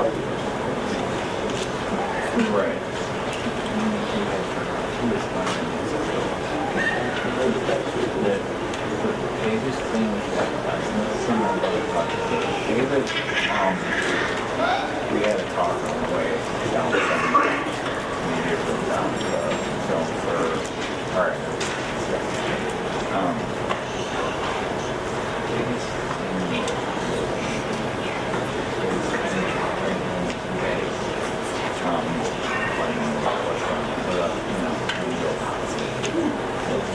Right. The biggest thing that someone David, we had a talk on the way down down to film for art. Biggest thing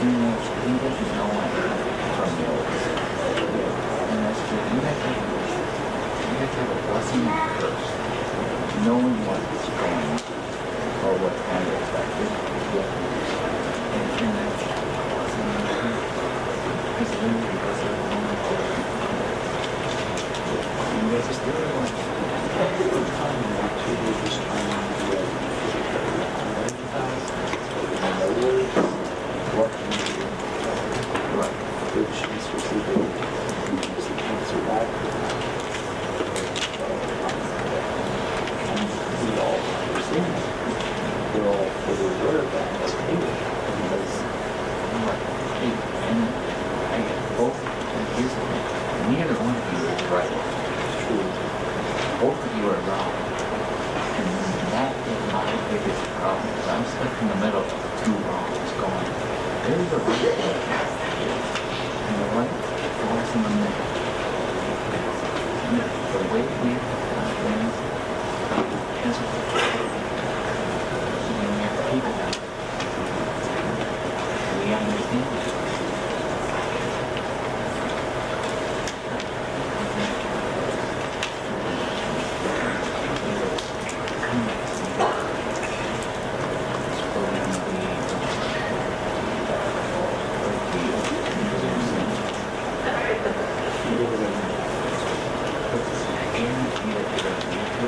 he doesn't know anything from yours. And that's true. You have to have a blessing first, knowing what's going on or what kind of effect it will have. And that's a blessing because literally that's a woman. And that's just really like every time you want to, you're just trying to do it. What can you do? Right. Good chance to see the cancer back. And we all understand that. We're all fully aware of that as people. Because, and I get both, and here's the thing, neither one of you is right. It's true. Both of you are wrong. And that is my biggest problem, is I'm stuck in the middle of two wrongs going. There's a right and the right falls in the middle. And the way we have things is we have to keep it that way. We understand it. Guarantee that you're going to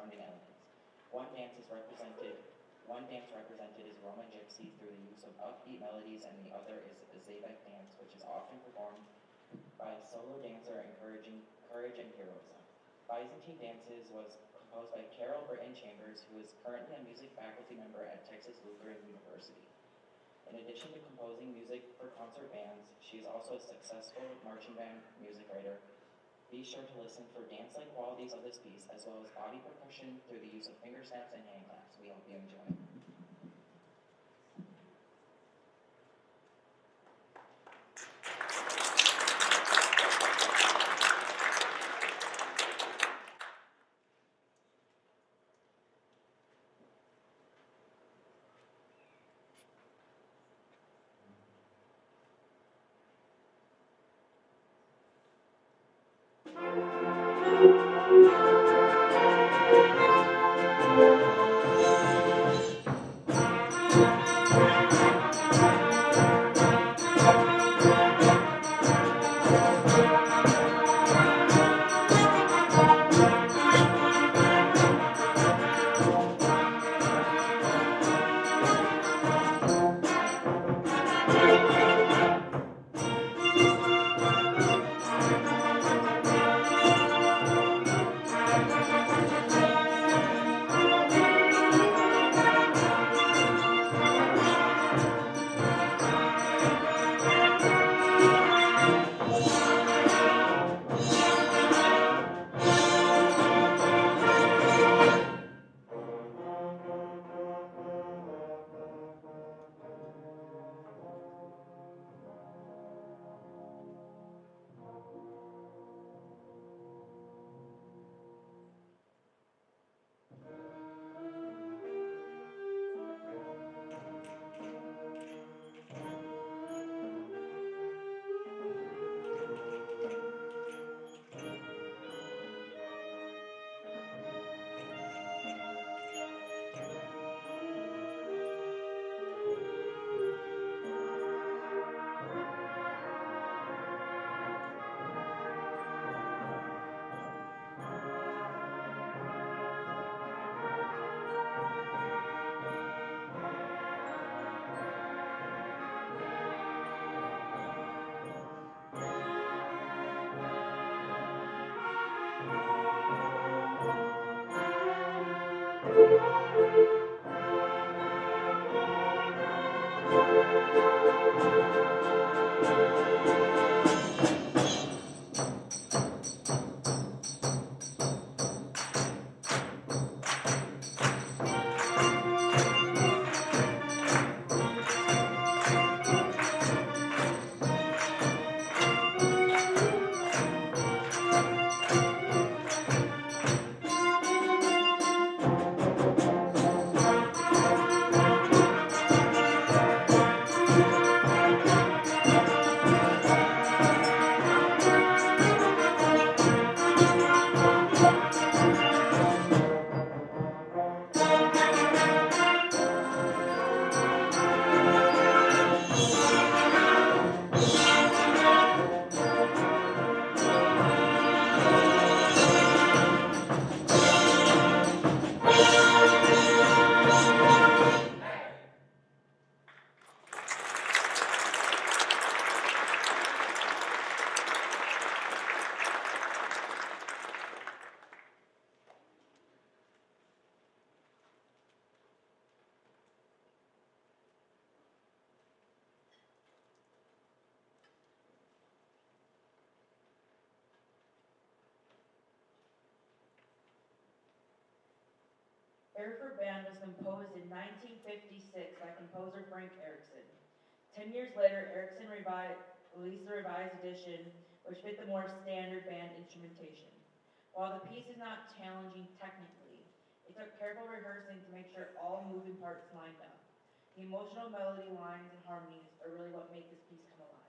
surrounding elements. One dance represented is Roman Gypsy through the use of upbeat melodies, and the other is a Zabek dance, which is often performed by a solo dancer encouraging courage and heroism. Byzantine Dances was composed by Carol Britton Chambers, who is currently a music faculty member at Texas Lutheran University. In addition to composing music for concert bands, she is also a successful marching band music writer. Be sure to listen for dance-like qualities of this piece, as well as body percussion through the use of finger snaps and hand claps. We hope you enjoy. Erfurt Band was composed in 1956 by composer Frank Erickson. 10 years later, Erickson released a revised edition which fit the more standard band instrumentation. While the piece is not challenging technically, it took careful rehearsing to make sure all moving parts lined up. The emotional melody lines and harmonies are really what make this piece come alive.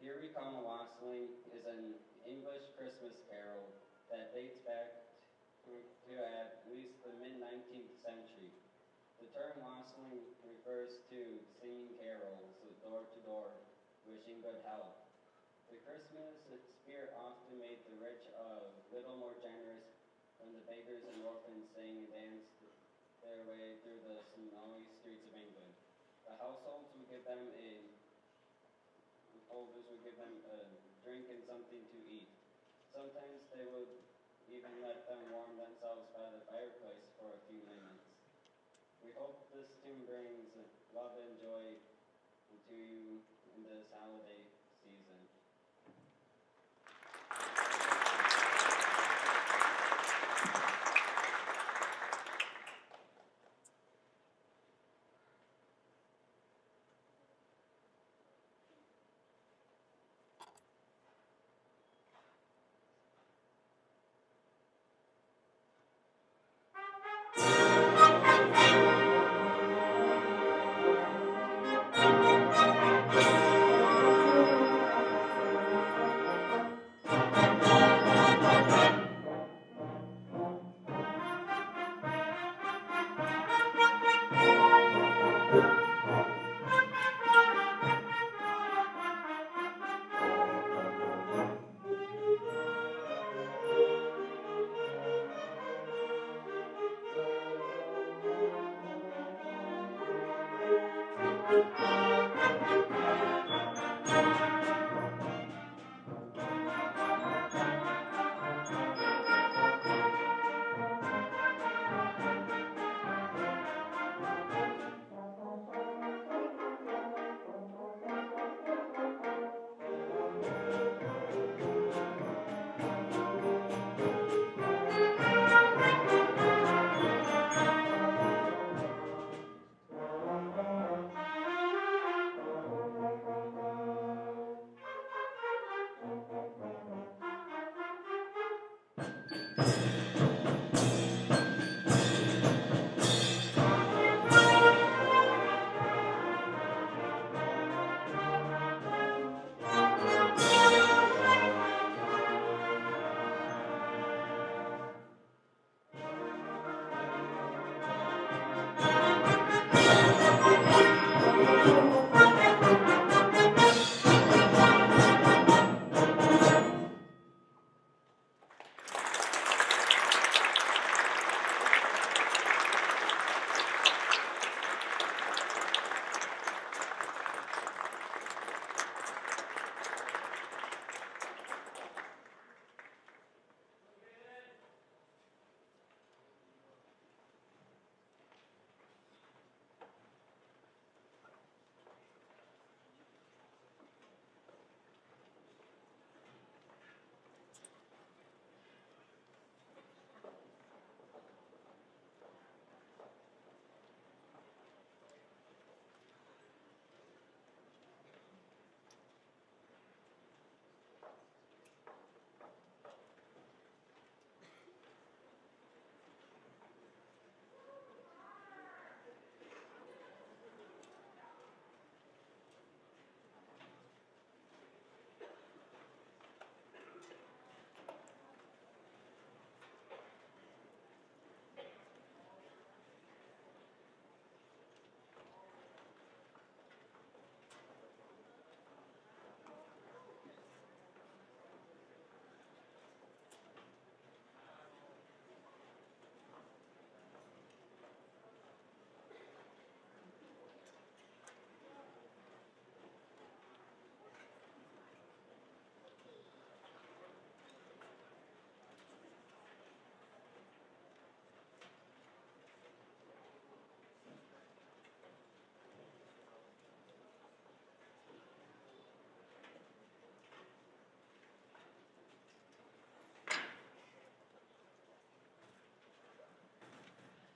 Here We Come Wassailing is an English Christmas carol that dates back to at least the mid-19th century. The term wassailing refers to singing carols door to door, wishing good health. The Christmas spirit often made the rich a little more generous when the beggars and orphans sang and danced their way through the snowy streets of England. The households would give them a drink and something to eat. Sometimes they would even let them warm themselves by the fireplace for a few minutes. We hope this tune brings love and joy to you in this holiday season.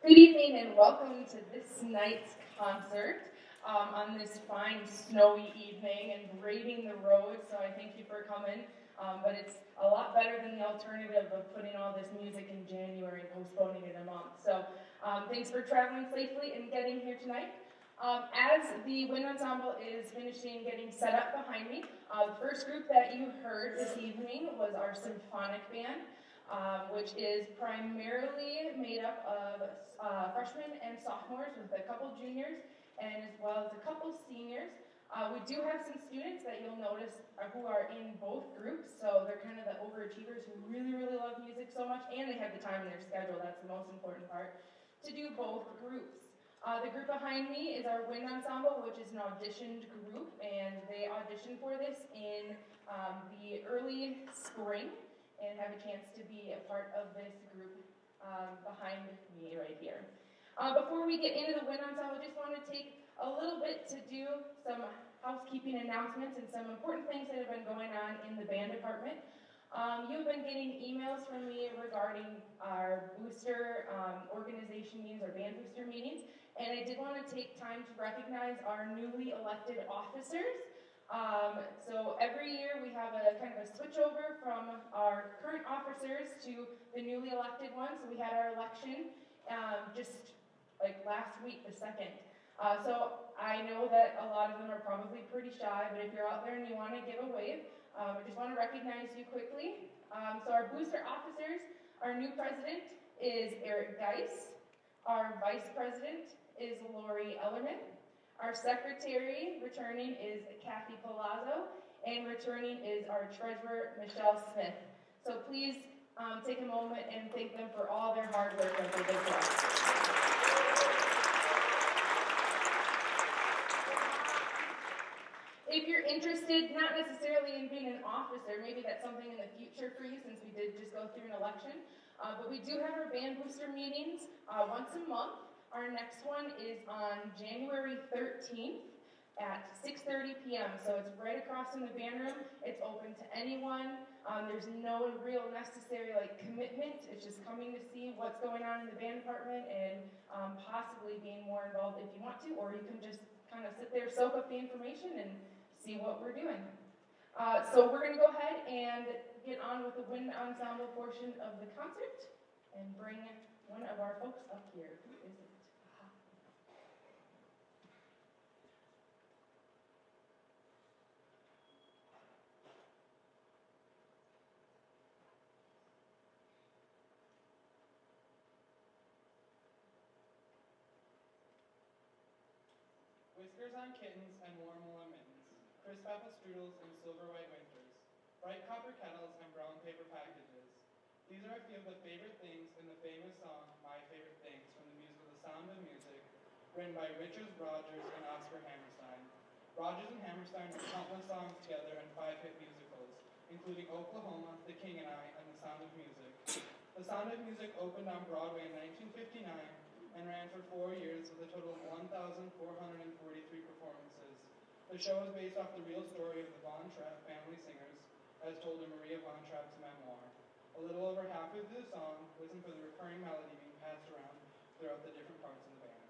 Good evening and welcome to this night's concert on this fine snowy evening and braving the roads, so I thank you for coming. But it's a lot better than the alternative of putting all this music in January and postponing it a month. So thanks for traveling safely and getting here tonight. As the wind ensemble is finishing getting set up behind me, the first first group that you heard this evening was our symphonic band, which is primarily made up of freshmen and sophomores with a couple juniors and as well as a couple seniors. We do have some students that you'll notice who are in both groups, so they're kind of the overachievers who really, really love music so much, and they have the time in their schedule, that's the most important part, to do both groups. The group behind me is our wind ensemble, which is an auditioned group, and they auditioned for this in the early spring, and have a chance to be a part of this group behind me right here. Before we get into the wind ensemble, I just want to take a little bit to do some housekeeping announcements and some important things that have been going on in the band department. You've been getting emails from me regarding our booster organization meetings, our band booster meetings, and I did want to take time to recognize our newly elected officers. So every year we have a kind of a switchover from our current officers to the newly elected ones. So we had our election just like last week, the 2nd. So I know that a lot of them are probably pretty shy, but if you're out there and you want to give a wave, I just want to recognize you quickly. So our booster officers, our new president is Eric Geis. Our vice president is Lori Ellerman. Our secretary returning is Kathy Palazzo, and returning is our treasurer, Michelle Smith. So please take a moment and thank them for all their hard work that they did for us. If you're interested, not necessarily in being an officer, maybe that's something in the future for you since we did just go through an election, but we do have our band booster meetings once a month. Our next one is on January 13th at 6:30 p.m. So it's right across from the band room. It's open to anyone. There's no real necessary commitment. It's just coming to see what's going on in the band department and possibly being more involved if you want to, or you can just kind of sit there, soak up the information, and see what we're doing. So we're going to go ahead and get on with the wind ensemble portion of the concert and bring one of our folks up here. Who is it? Whiskers on kittens and warm woolen mittens, crisp apple strudels and silver white winters, bright copper kettles and brown paper packages. These are a few of the favorite things in the famous song, My Favorite Things, from the musical The Sound of Music, written by Richard Rodgers and Oscar Hammerstein. Rodgers and Hammerstein wrote countless songs together in 5 hit musicals, including Oklahoma, The King and I, and The Sound of Music. The Sound of Music opened on Broadway in 1959 and ran for 4 years with a total of 1,443 performances. The show is based off the real story of the Von Trapp family singers, as told in Maria Von Trapp's memoir. A little over halfway through the song, listen for the recurring melody being passed around throughout the different parts of the band.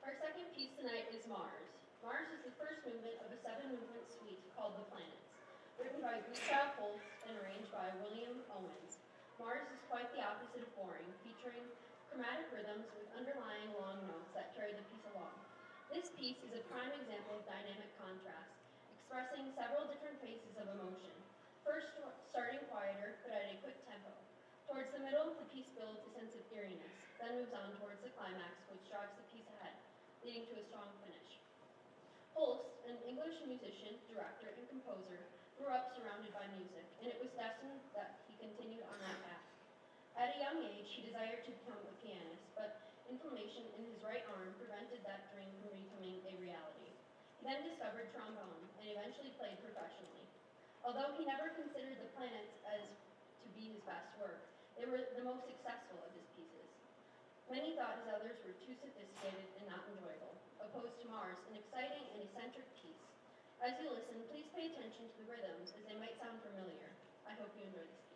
Our second piece tonight is Mars. Mars is the first movement of a 7-movement suite called The Planets, written by Gustav Holst and arranged by William Owens. Mars is quite the opposite of boring, featuring chromatic rhythms with underlying long notes that carry the piece along. This piece is a prime example of dynamic contrast, expressing several different phases of emotion. First, starting quieter, but at a quick tempo. Towards the middle, the piece builds a sense of eeriness, then moves on towards the climax, which drives the piece ahead, leading to a strong finish. Holst, an English musician, director, and composer, grew up surrounded by music, and it was destined that he continued on that path. At a young age, he desired to become a pianist, but inflammation in his right arm prevented that dream from becoming a reality. He then discovered trombone, and eventually played professionally. Although he never considered The Planets as to be his best work, they were the most successful of his pieces. Many thought his others were too sophisticated and not enjoyable, opposed to Mars, an exciting and eccentric piece. As you listen, please pay attention to the rhythms, as they might sound familiar. I hope you enjoy this piece.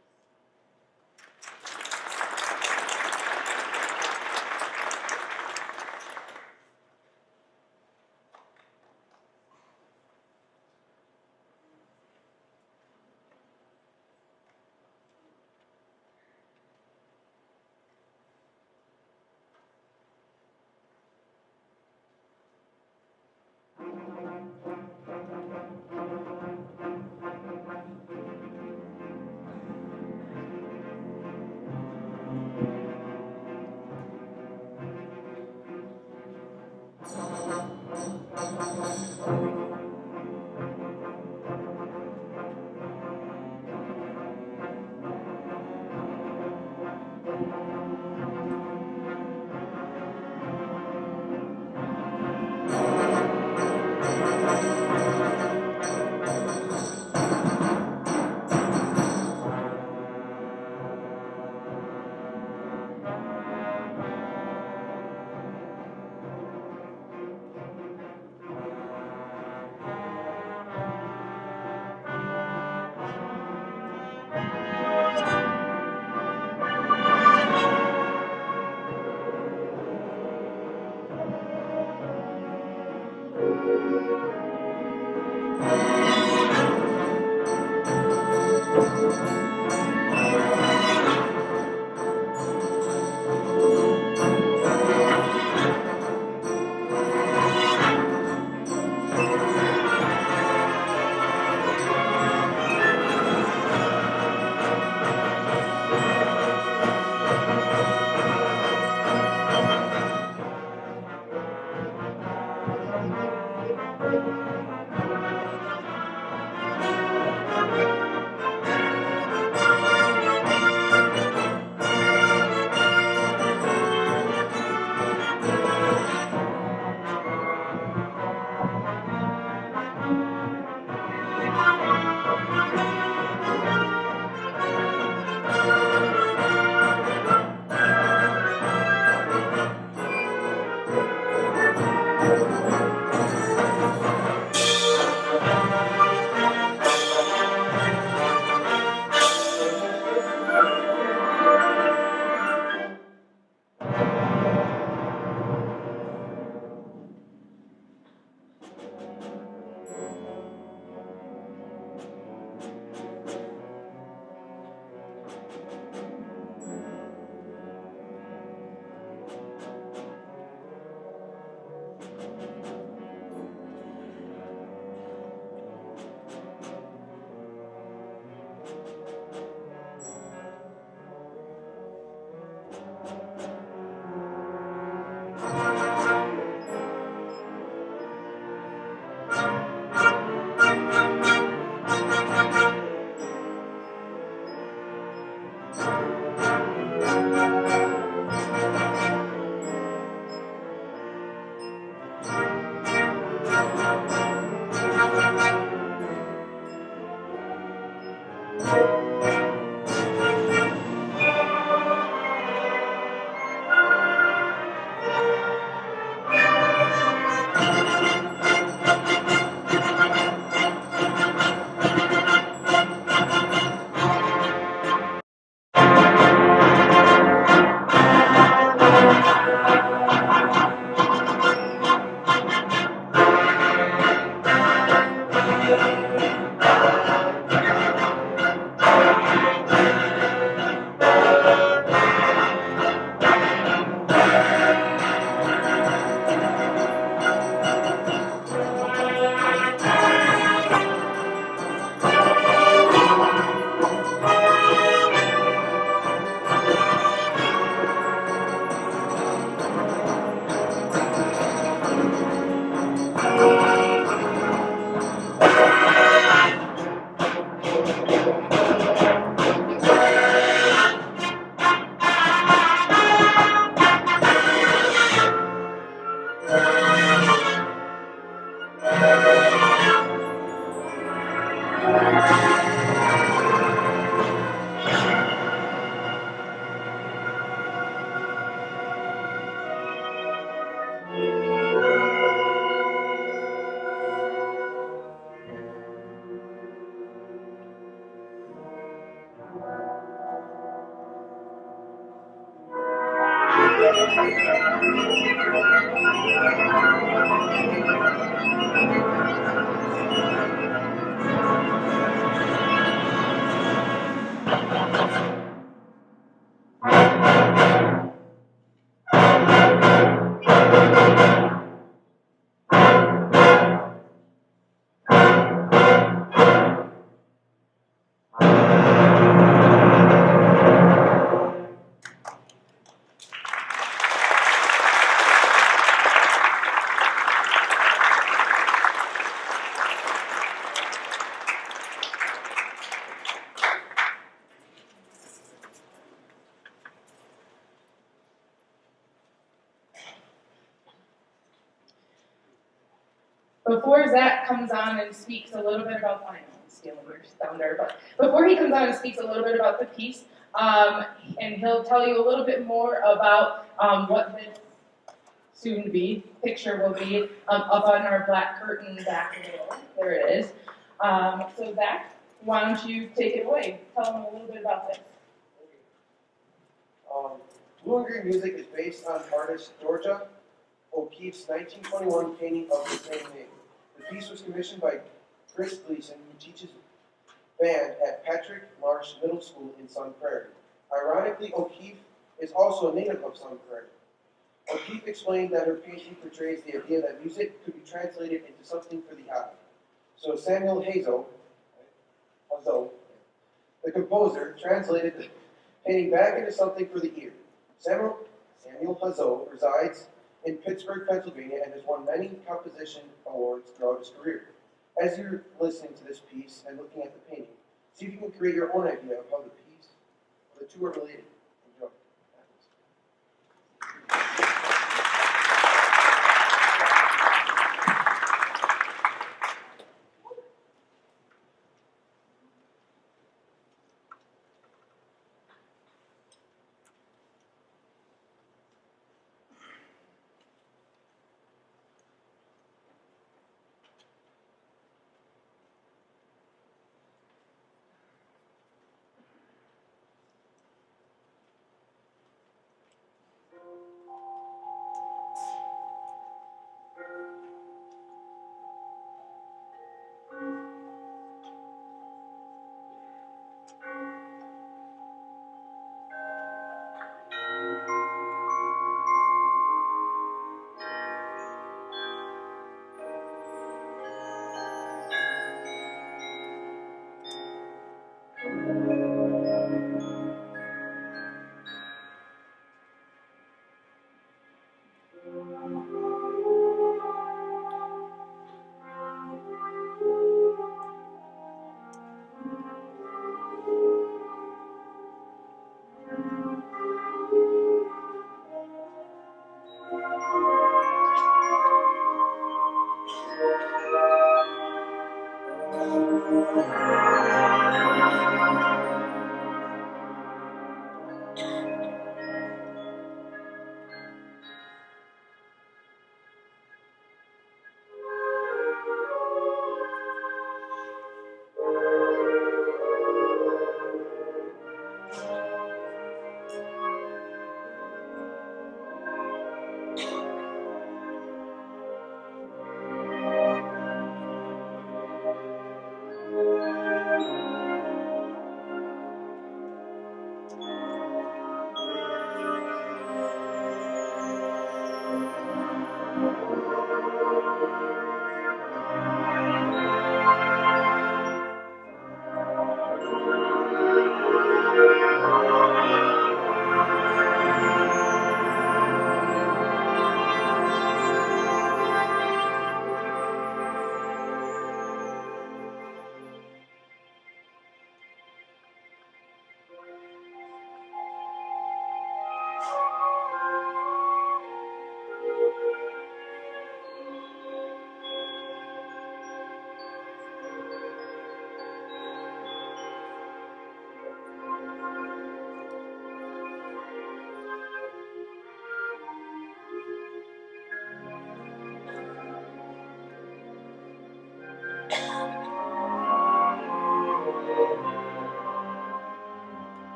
Before Zach comes on and speaks a little bit about, I know I'm stealing your thunder, but before he comes on and speaks a little bit about the piece, and he'll tell you a little bit more about what this soon-to-be picture will be up on our black curtain back of the room. There it is. So Zach, why don't you take it away? Tell them a little bit about this. Blue and Green Music is based on artist Georgia O'Keeffe's 1921 painting of the same name. The piece was commissioned by Chris Gleason, who teaches band at Patrick Marsh Middle School in Sun Prairie. Ironically, O'Keeffe is also a native of Sun Prairie. O'Keeffe explained that her painting portrays the idea that music could be translated into something for the eye. So Samuel Hazo, the composer, translated the painting back into something for the ear. Samuel Hazo resides in Pittsburgh, Pennsylvania, and has won many composition awards throughout his career. As you're listening to this piece and looking at the painting, see if you can create your own idea of how the piece or the two are related. Enjoy.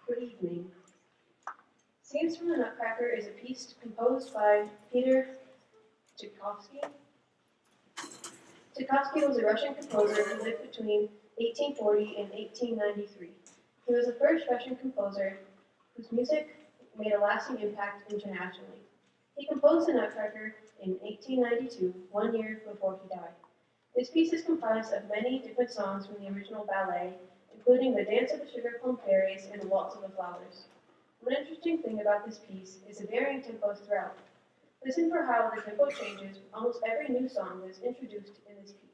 Good evening. Scenes from the Nutcracker is a piece composed by Peter Tchaikovsky. Tchaikovsky was a Russian composer who lived between 1840 and 1893. He was the first Russian composer whose music made a lasting impact internationally. He composed the Nutcracker in 1892, 1 year before he died. This piece is comprised of many different songs from the original ballet, including the Dance of the Sugar Plum Fairies and the Waltz of the Flowers. One interesting thing about this piece is the varying tempos throughout. Listen for how the tempo changes with almost every new song that is introduced in this piece.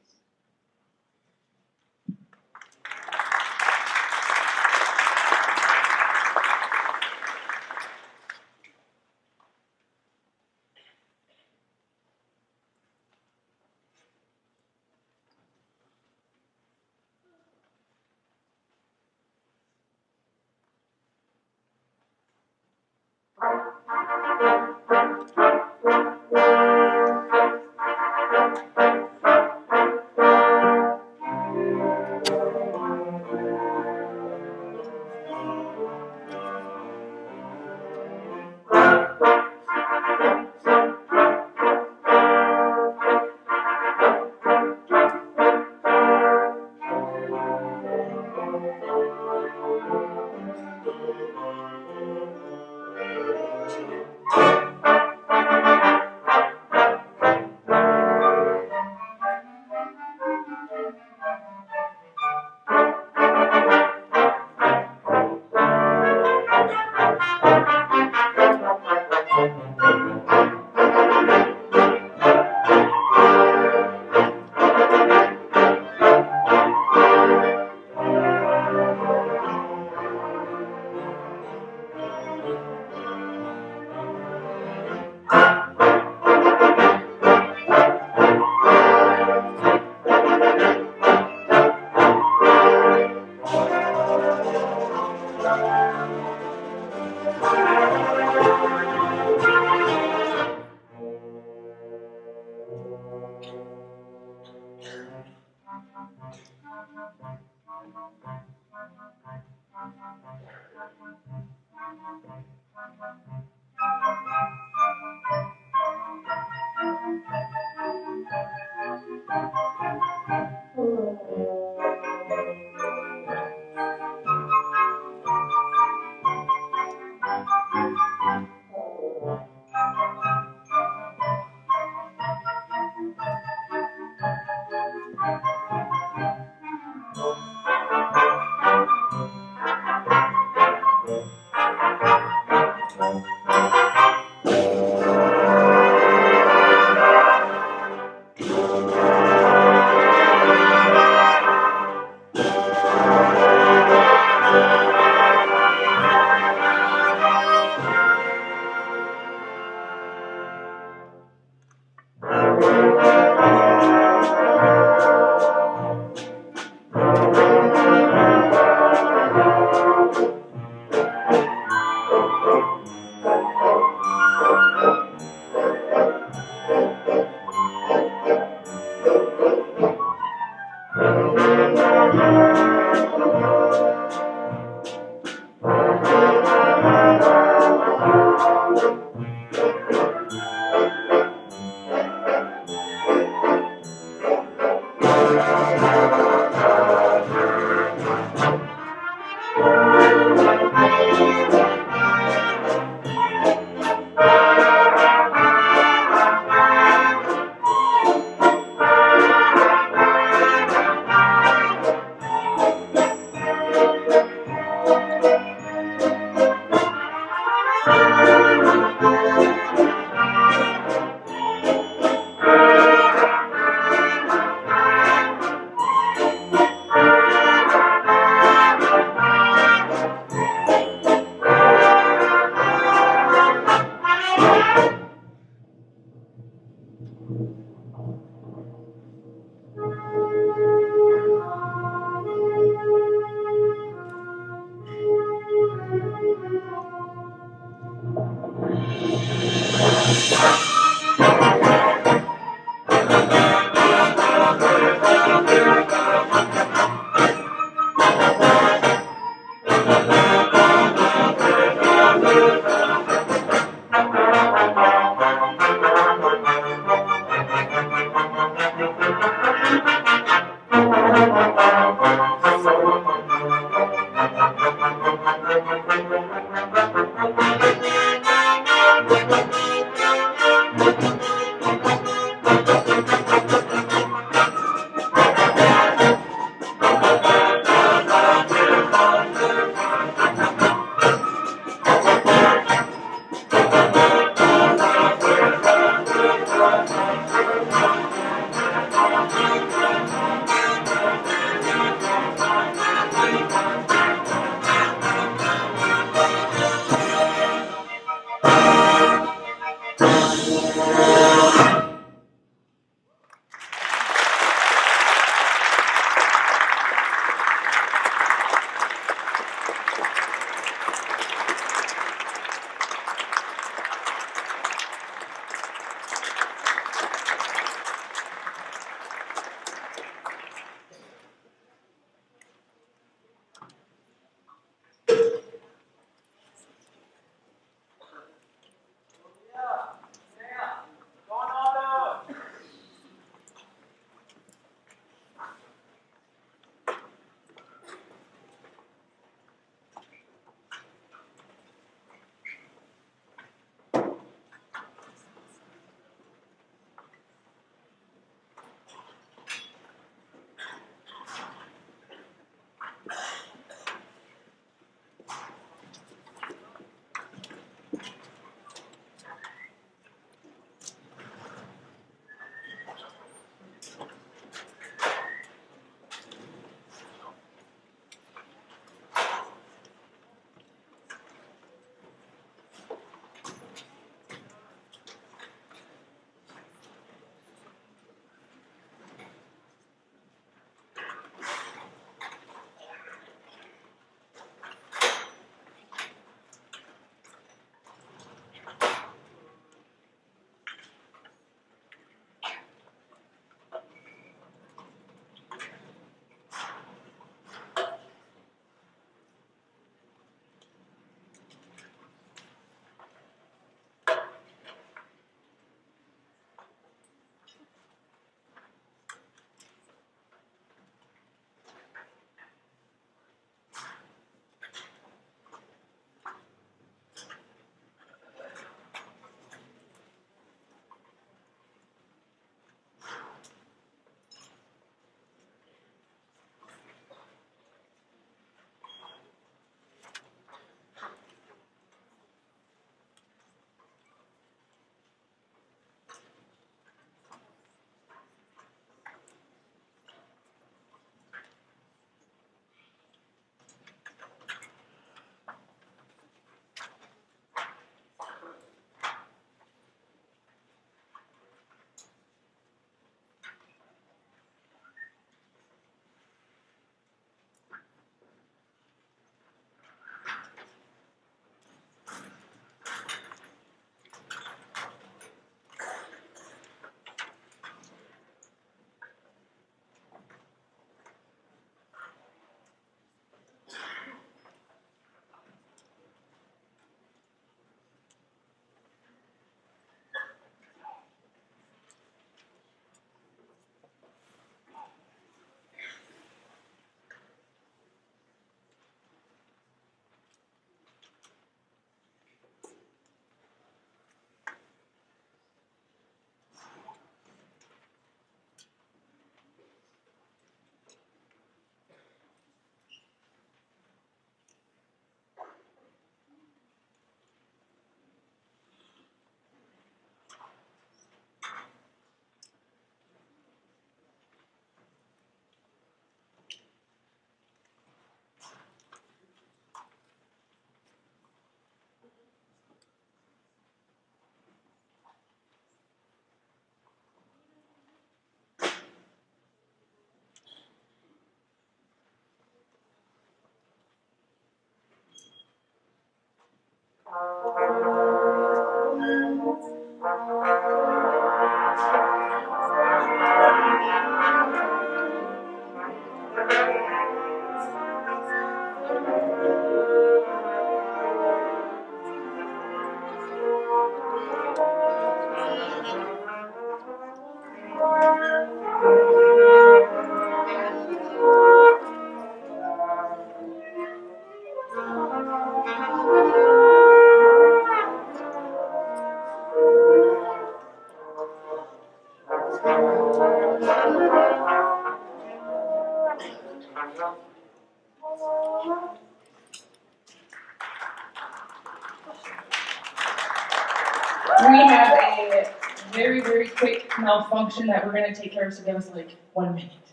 very, very quick malfunction that we're going to take care of, so give us like 1 minute.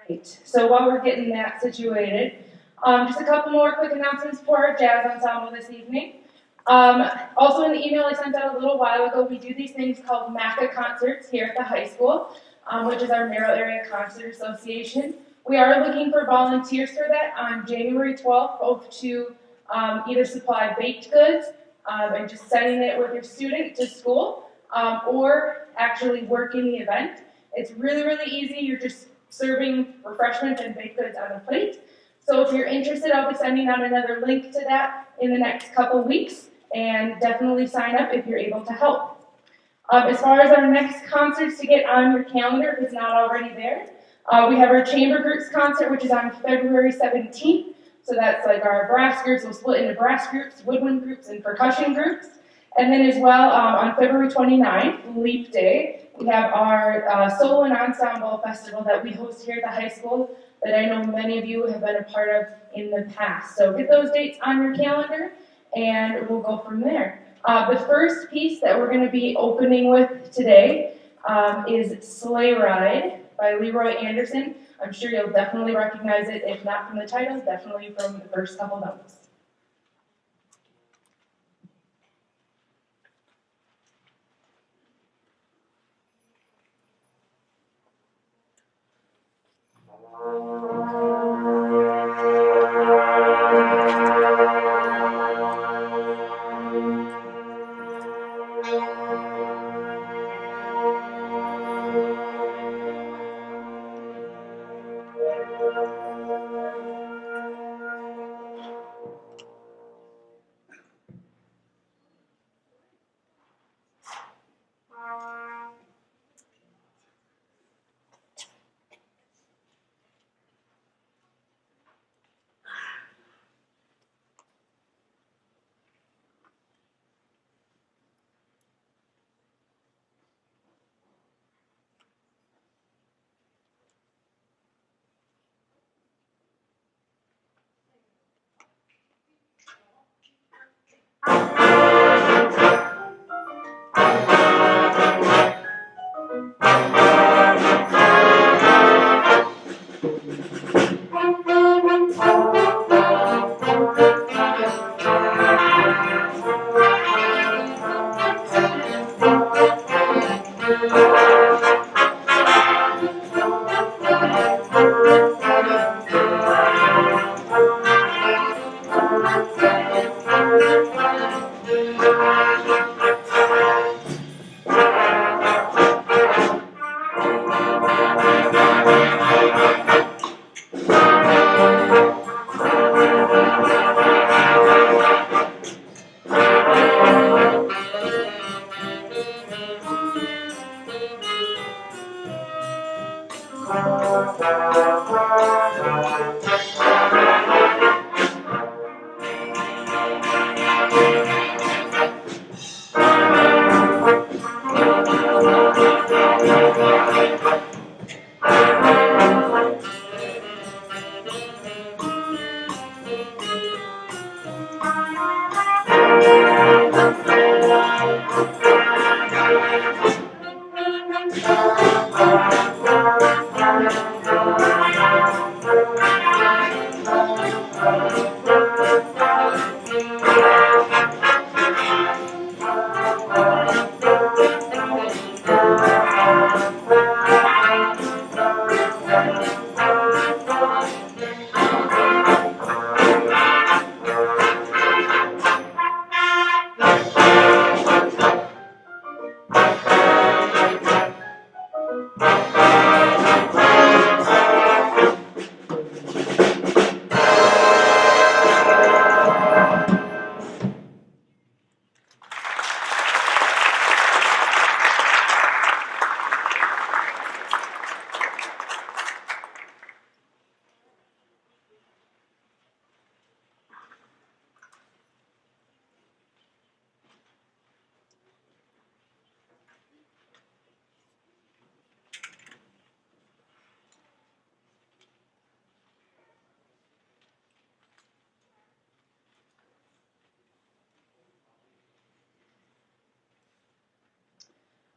Right. So while we're getting that situated, just a couple more quick announcements for our jazz ensemble this evening. Also in the email I sent out a little while ago, we do these things called MACA concerts here at the high school, which is our Merrill Area Concert Association. We are looking for volunteers for that on January 12th, both to either supply baked goods and just sending it with your student to school, or actually work in the event. It's really, really easy. You're just serving refreshments and baked goods on a plate. So if you're interested, I'll be sending out another link to that in the next couple weeks, and definitely sign up if you're able to help. As far as our next concerts to get on your calendar, if it's not already there, we have our Chamber Groups concert, which is on February 17th. So that's like our brass groups. We'll split into brass groups, woodwind groups, and percussion groups. And then as well, on February 29th, Leap Day, we have our solo and ensemble festival that we host here at the high school that I know many of you have been a part of in the past. So get those dates on your calendar, and we'll go from there. The first piece that we're going to be opening with today is Sleigh Ride by Leroy Anderson. I'm sure you'll definitely recognize it, if not from the title, definitely from the first couple notes.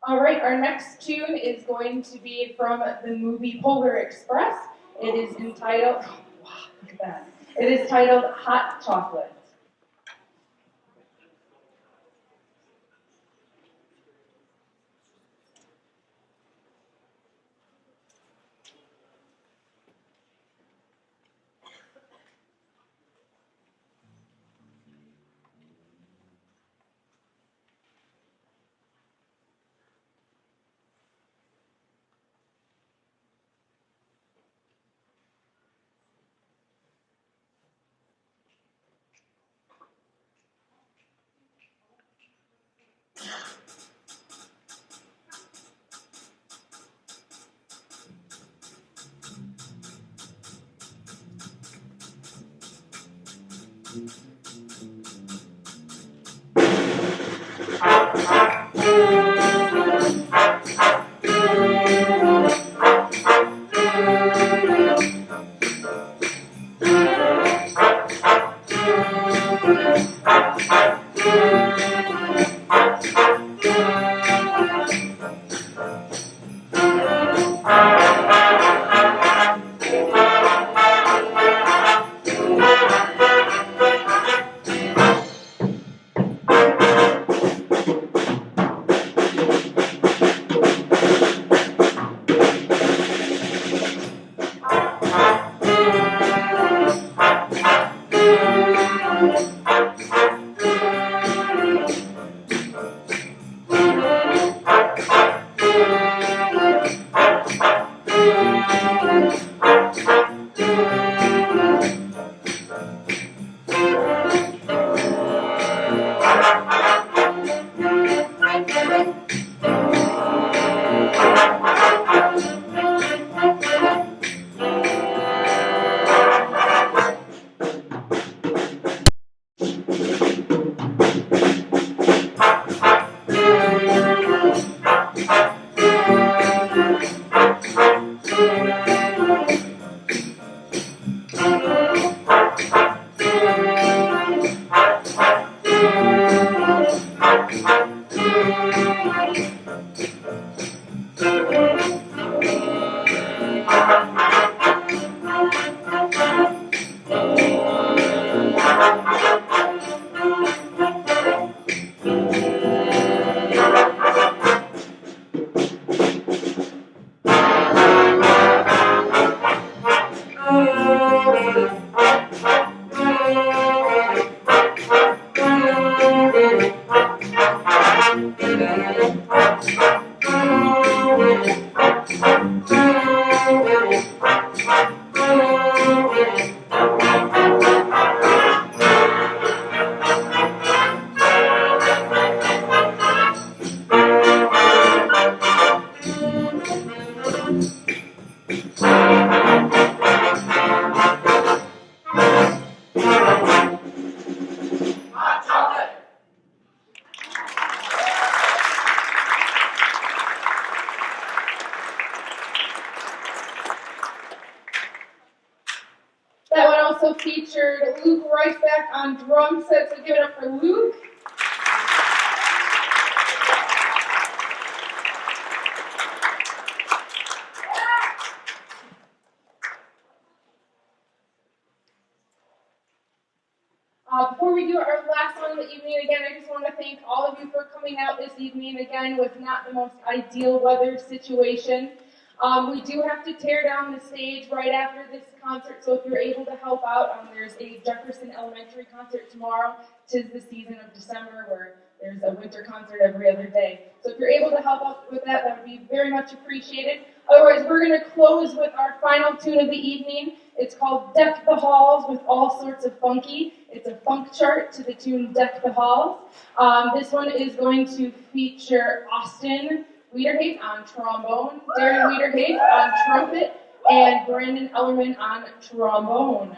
All right, our next tune is going to be from the movie Polar Express. It is entitled, oh, wow, look at that. It is titled Hot Chocolate. That one also featured Luke Reisbeck on drum set, so give it up for Luke. Before we do our last one of the evening, again, I just want to thank all of you for coming out this evening, again, with not the most ideal weather situation. We do have to tear down the stage right after this concert, so if you're able to help out, there's a Jefferson Elementary concert tomorrow. 'Tis the season of December where there's a winter concert every other day. So if you're able to help out with that, that would be very much appreciated. Otherwise, we're going to close with our final tune of the evening. It's called Deck the Halls with All Sorts of Funky. It's a funk chart to the tune Deck the Halls. This one is going to feature Austin Wiederhage on trombone, Darren Wiederhage on trumpet, and Brandon Ellerman on trombone.